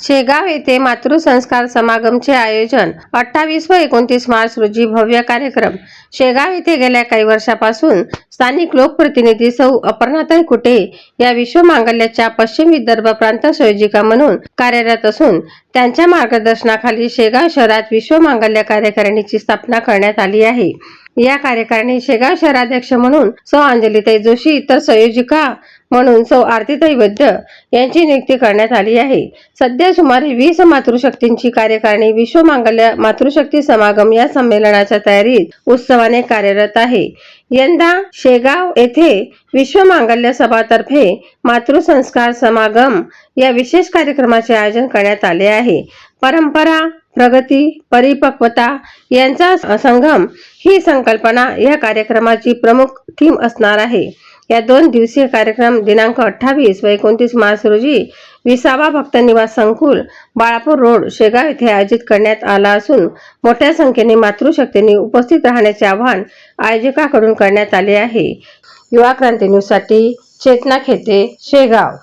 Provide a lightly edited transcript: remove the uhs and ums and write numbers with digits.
शेगाव येथे मातृसंस्कार समागमचे आयोजन 28 व 29 मार्च रोजी भव्य कार्यक्रम। शेगाव येथे गेल्या काही वर्षापासून स्थानिक लोकप्रतिनिधी सौ अपर्णाताई कुटे या विश्व मांगल्याच्या पश्चिम विदर्भ प्रांत संयोजिका म्हणून कार्यरत असून त्यांच्या मार्गदर्शनाखाली शेगाव शहरात विश्व मांगल्य कार्यकारिणीची स्थापना करण्यात आली आहे। या कार्यकारिणी शेगाव शहराध्यक्ष म्हणून सौ अंजलीताई जोशी, इतर संयोजिका म्हणून सौ आरतीताई वैद्य यांची नियुक्ती करण्यात आली आहे। सध्या सुमारे 20 मातृशक्तींची कार्यकारिणी विश्व मांगल्य मातृशक्ती समागम या संमेलनाच्या तयारीत उत्सवाने कार्यरत आहे। यंदा शेगाव येथे विश्व मांगल्य सभातर्फे मातृसंस्कार समागम या विशेष कार्यक्रमाचे आयोजन करण्यात आले आहे। परंपरा, प्रगती, परिपक्वता यांचा संगम ही संकल्पना या कार्यक्रमाची प्रमुख थीम असणार आहे। या 2 दिवसीय कार्यक्रम दिनांक 28 व 29 मार्च रोजी विसावा भक्त निवास संकुल, बाळापूर रोड, शेगाव येथे आयोजित करण्यात आला असून मोठ्या संख्येने मातृशक्तींनी उपस्थित राहण्याचे आवाहन आयोजकांकडून करण्यात आले आहे। युवा क्रांती न्यूज साठी चेतना खेते, शेगाव।